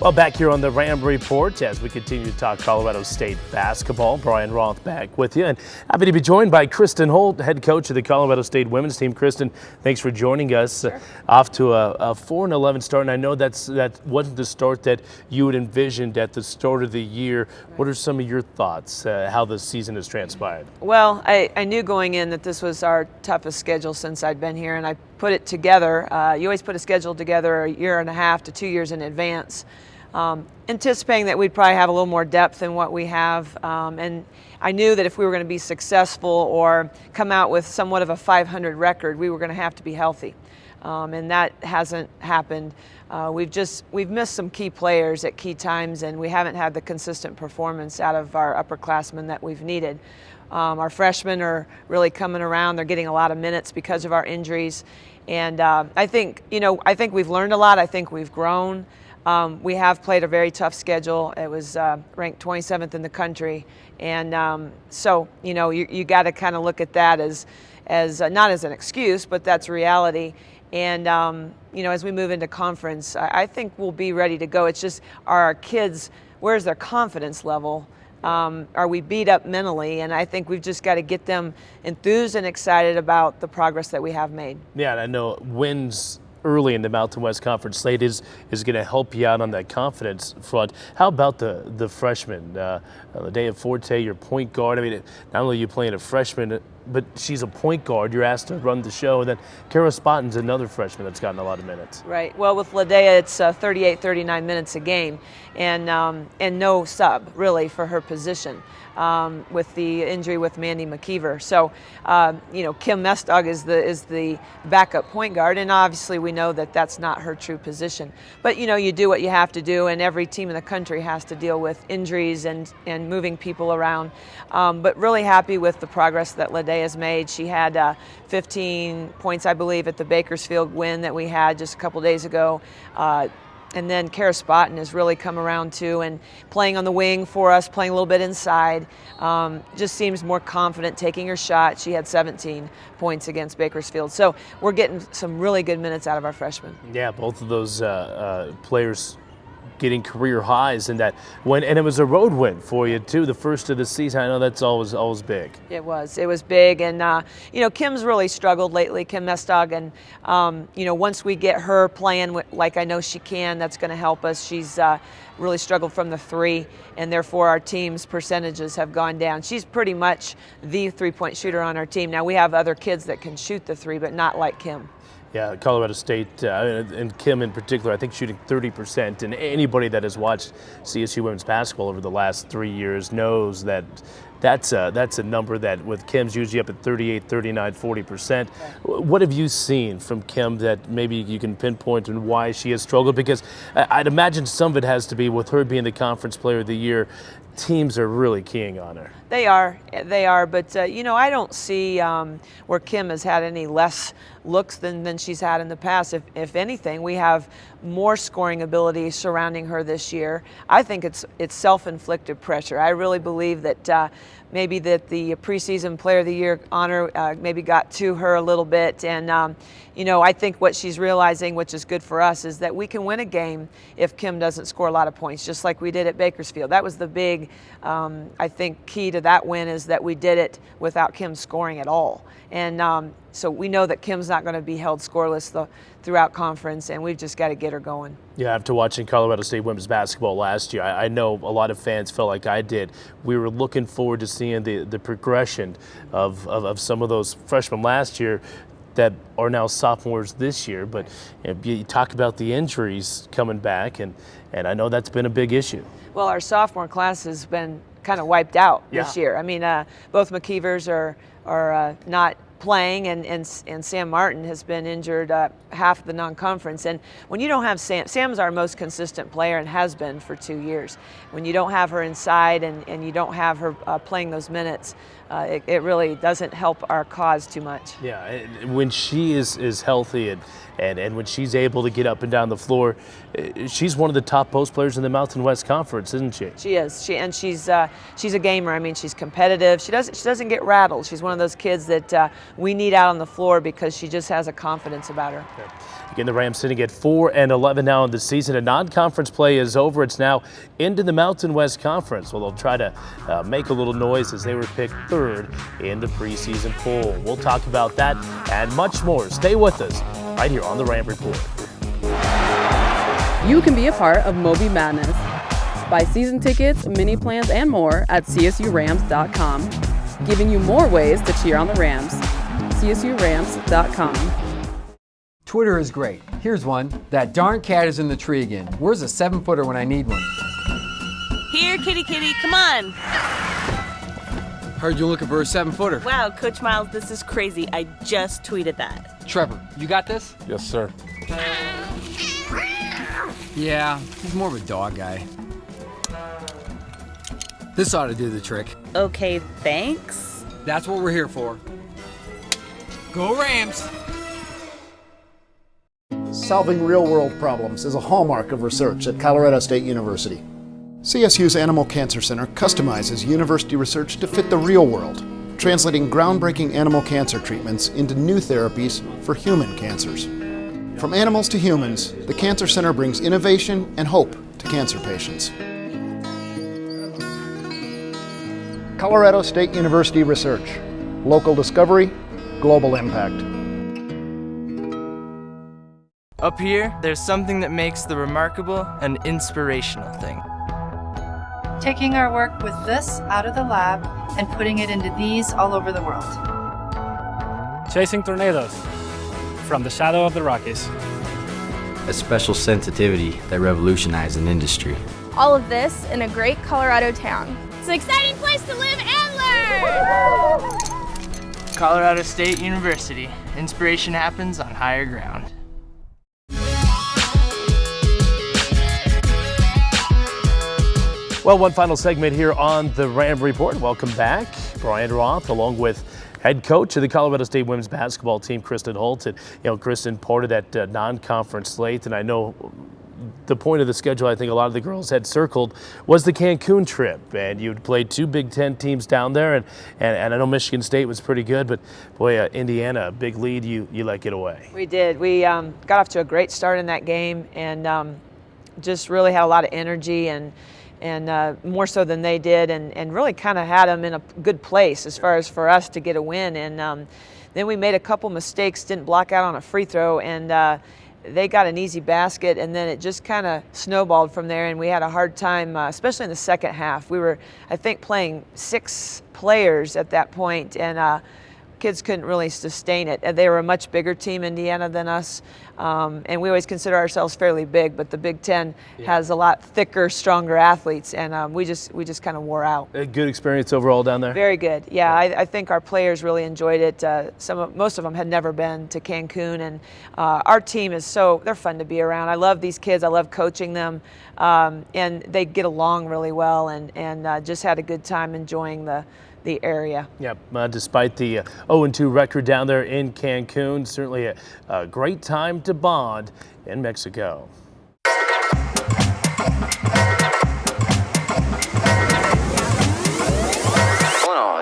Well, back here on the Ram Report as we continue to talk Colorado State basketball. Brian Roth back with you, and happy to be joined by Kristen Holt, head coach of the Colorado State women's team. Kristen, thanks for joining us. Sure. Off to a 4-11 start, and I know that wasn't the start that you had envisioned at the start of the year. Right. What are some of your thoughts, how the season has transpired? Well, I knew going in that this was our toughest schedule since I'd been here, and I put it together. You always put a schedule together a year and a half to 2 years in advance. Anticipating that we'd probably have a little more depth than what we have. And I knew that if we were going to be successful or come out with somewhat of a 500 record, we were going to have to be healthy. And that hasn't happened. We've missed some key players at key times, and we haven't had the consistent performance out of our upperclassmen that we've needed. Our freshmen are really coming around. They're getting a lot of minutes because of our injuries. And I think we've learned a lot. I think we've grown. We have played a very tough schedule. It was ranked 27th in the country, and so you got to kind of look at that as not as an excuse, but that's reality. And as we move into conference, I think we'll be ready to go. It's just, are our kids, where's their confidence level? Are we beat up mentally? And I think we've just got to get them enthused and excited about the progress that we have made. Yeah, and I know wins early in the Mountain West Conference slate is going to help you out on that confidence front. How about the freshmen? Ladea Forte, your point guard. I mean, not only are you playing a freshman, but she's a point guard. You're asked to run the show. And then Kara Spotton's another freshman that's gotten a lot of minutes. Right. Well, with Ladea, it's 38, 39 minutes a game, and no sub, really, for her position. With the injury with Mandy McKeever. So, Kim Mestog is the backup point guard, and obviously we know that that's not her true position. But, you do what you have to do, and every team in the country has to deal with injuries and moving people around. But really happy with the progress that Ladea has made. She had 15 points, I believe, at the Bakersfield win that we had just a couple days ago. And then Kara Spotton has really come around too, and playing on the wing for us, playing a little bit inside. Just seems more confident taking her shot. She had 17 points against Bakersfield. So we're getting some really good minutes out of our freshmen. Yeah, both of those players getting career highs in that win, and it was a road win for you too, the first of the season. I know that's always big. It was big, and Kim's really struggled lately, Kim Mestog, and once we get her playing like I know she can, that's going to help us. She's really struggled from the three, and therefore our team's percentages have gone down. She's pretty much the three-point shooter on our team. Now we have other kids that can shoot the three, but not like Kim. Yeah, Colorado State, and Kim in particular, I think shooting 30%. And anybody that has watched CSU women's basketball over the last 3 years knows that that's a number that with Kim's usually up at 38, 39, 40%. What have you seen from Kim that maybe you can pinpoint and why she has struggled? Because I'd imagine some of it has to be with her being the Conference Player of the Year. Teams are really keying on her. They are, but I don't see where Kim has had any less looks than she's had in the past. If anything, we have more scoring ability surrounding her this year. I think it's self-inflicted pressure. I really believe that maybe that the preseason Player of the Year honor maybe got to her a little bit, and I think what she's realizing, which is good for us, is that we can win a game if Kim doesn't score a lot of points, just like we did at Bakersfield. That was the big, I think, key to that win, is that we did it without Kim scoring at all. And so we know that Kim's not going to be held scoreless throughout conference, and we've just got to get her going. Yeah, after watching Colorado State women's basketball last year, I know a lot of fans felt like I did. We were looking forward to seeing the progression of some of those freshmen last year that are now sophomores this year. But you talk about the injuries coming back, and I know that's been a big issue. Well, our sophomore class has been kind of wiped out this year. I mean, both McKeevers are not playing, and Sam Martin has been injured half of the non-conference. And when you don't have Sam's our most consistent player and has been for 2 years. When you don't have her inside and you don't have her playing those minutes, it really doesn't help our cause too much. Yeah, when she is healthy and when she's able to get up and down the floor, she's one of the top post players in the Mountain West Conference, isn't she? She is. She's a gamer. I mean, she's competitive. She doesn't get rattled. She's one of those kids that we need out on the floor because she just has a confidence about her. Again, the Rams sitting at 4-11 now in the season. A non-conference play is over. It's now into the Mountain West Conference. Well, they'll try to make a little noise as they were picked third in the preseason poll. We'll talk about that and much more. Stay with us right here on the Ram Report. You can be a part of Moby Madness. Buy season tickets, mini plans, and more at csurams.com, giving you more ways to cheer on the Rams. csurams.com. Twitter is great. Here's one. That darn cat is in the tree again. Where's a 7-footer when I need one? Here, kitty, kitty, come on. Heard you looking for a 7-footer. Wow, Coach Miles, this is crazy. I just tweeted that. Trevor, you got this? Yes, sir. Yeah, he's more of a dog guy. This ought to do the trick. Okay, thanks. That's what we're here for. Go Rams! Solving real-world problems is a hallmark of research at Colorado State University. CSU's Animal Cancer Center customizes university research to fit the real world, translating groundbreaking animal cancer treatments into new therapies for human cancers. From animals to humans, the Cancer Center brings innovation and hope to cancer patients. Colorado State University Research. Local discovery, global impact. Up here, there's something that makes the remarkable an inspirational thing. Taking our work with this out of the lab and putting it into these all over the world. Chasing tornadoes from the shadow of the Rockies. A special sensitivity that revolutionized an industry. All of this in a great Colorado town. It's an exciting place to live and learn! Colorado State University. Inspiration happens on higher ground. Well, one final segment here on the Ram Report. Welcome back. Brian Roth, along with head coach of the Colorado State women's basketball team, Kristen Holt. And, Kristen, part of that non-conference slate, and I know the point of the schedule I think a lot of the girls had circled was the Cancun trip. And you'd played 2 Big Ten teams down there, and I know Michigan State was pretty good, but boy, Indiana, a big lead, you let get away. We did. We got off to a great start in that game and just really had a lot of energy and more so than they did, and really kind of had them in a good place as far as for us to get a win. And then we made a couple mistakes, didn't block out on a free throw, and they got an easy basket, and then it just kind of snowballed from there, and we had a hard time, especially in the second half. We were, I think, playing 6 players at that point, and kids couldn't really sustain it. They were a much bigger team, Indiana, than us, and we always consider ourselves fairly big, but the Big Ten has a lot thicker, stronger athletes, and we just kind of wore out. A good experience overall down there? Very good. Yeah, I think our players really enjoyed it. Most of them had never been to Cancun, and our team is they're fun to be around. I love these kids. I love coaching them, and they get along really well, and just had a good time enjoying the area. Yep, despite the 0-2 record down there in Cancun, certainly a great time to bond in Mexico. 1,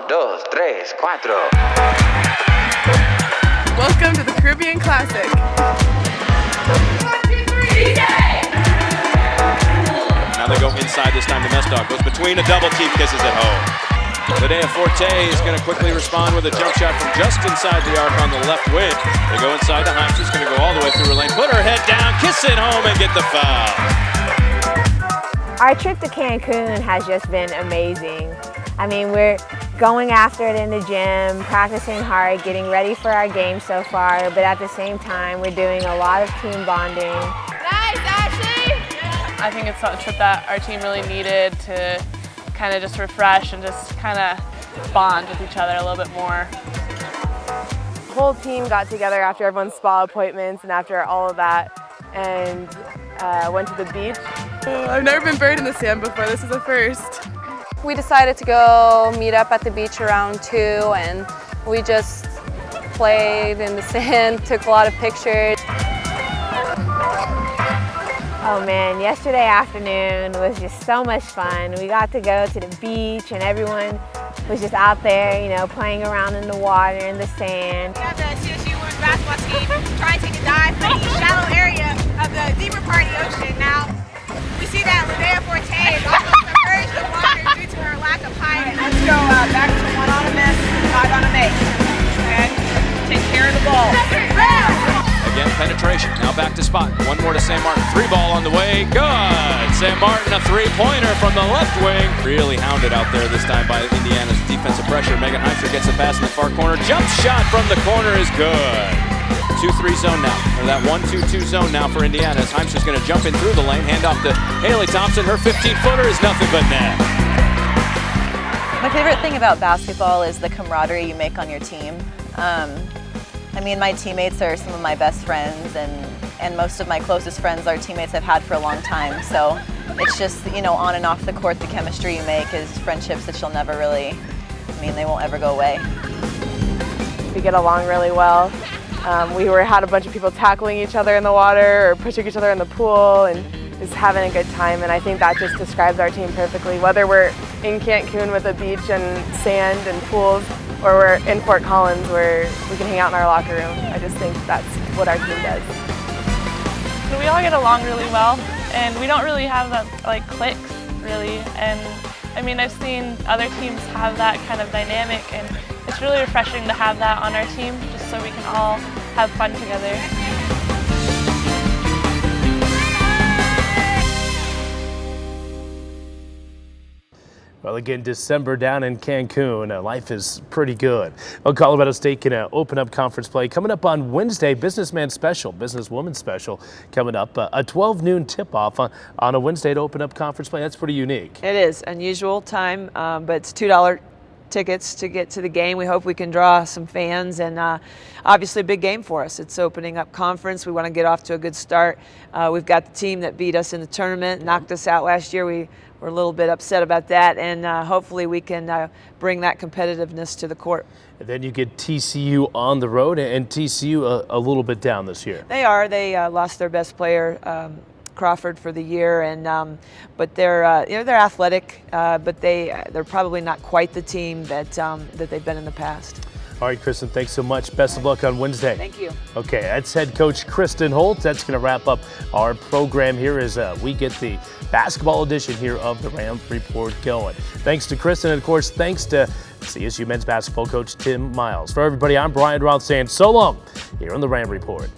2, 3, 4. Welcome to the Caribbean Classic. 1, 2, 3, DJ! Now they go inside this time. The Mess Dog goes between a double team, kisses it home. Medea Forte is going to quickly respond with a jump shot from just inside the arc on the left wing. They go inside the Heim. She's going to go all the way through her lane. Put her head down, kiss it home, and get the foul. Our trip to Cancun has just been amazing. I mean, we're going after it in the gym, practicing hard, getting ready for our game so far, but at the same time, we're doing a lot of team bonding. Nice, Ashley! I think it's a trip that our team really needed to kind of just refresh and just kind of bond with each other a little bit more. The whole team got together after everyone's spa appointments and after all of that, and went to the beach. I've never been buried in the sand before. This is a first. We decided to go meet up at the beach around 2, and we just played in the sand, took a lot of pictures. Oh man, yesterday afternoon was just so much fun. We got to go to the beach and everyone was just out there, you know, playing around in the water, in the sand. We have the CSU women's basketball team trying to take a dive from the shallow area of the deeper part of the ocean. Now, we see that Linnea Forte is almost submerged in water due to her lack of height. Let's go back to 1 on a miss, 5 on a make. And take care of the ball. Again, penetration. Now back to Spot. One more to St. Martin. 3 ball on the way. Good. St. Martin, a 3-pointer from the left wing. Really hounded out there this time by Indiana's defensive pressure. Megan Heimster gets the pass in the far corner. Jump shot from the corner is good. 2-3 zone now. Or that 1-2-2 zone now for Indiana. As Heimster's going to jump in through the lane. Hand off to Haley Thompson. Her 15-footer is nothing but net. My favorite thing about basketball is the camaraderie you make on your team. I mean, my teammates are some of my best friends, and most of my closest friends are teammates I've had for a long time. So it's just, you know, on and off the court, the chemistry you make is friendships that you'll never really, I mean, they won't ever go away. We get along really well. We had a bunch of people tackling each other in the water or pushing each other in the pool and just having a good time, and I think that just describes our team perfectly. Whether we're in Cancun with a beach and sand and pools, or we're in Fort Collins where we can hang out in our locker room. I just think that's what our team does. So we all get along really well, and we don't really have that like cliques really. And I mean, I've seen other teams have that kind of dynamic, and it's really refreshing to have that on our team, just so we can all have fun together. Well, again, December down in Cancun, life is pretty good. Well, Colorado State can open up conference play coming up on Wednesday. Businessman special, businesswoman special coming up. A 12 noon tip-off on a Wednesday to open up conference play. That's pretty unique. It is unusual time, but it's $2 tickets to get to the game. We hope we can draw some fans, and obviously a big game for us. It's opening up conference. We want to get off to a good start. We've got the team that beat us in the tournament, knocked us out last year. We're a little bit upset about that, and hopefully we can bring that competitiveness to the court. And then you get TCU on the road, and TCU a little bit down this year. They are. They lost their best player, Crawford, for the year, and but they're they're athletic, but they're probably not quite the team that that they've been in the past. All right, Kristen, thanks so much. Best of luck on Wednesday. Thank you. Okay, that's head coach Kristen Holt. That's going to wrap up our program here as we get the basketball edition here of the Ram Report going. Thanks to Kristen, and of course, thanks to CSU men's basketball coach Tim Miles. For everybody, I'm Brian Roth saying so long here on the Ram Report.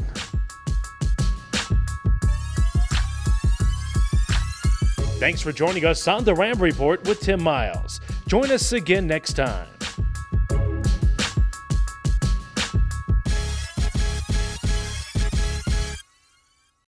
Thanks for joining us on the Ram Report with Tim Miles. Join us again next time.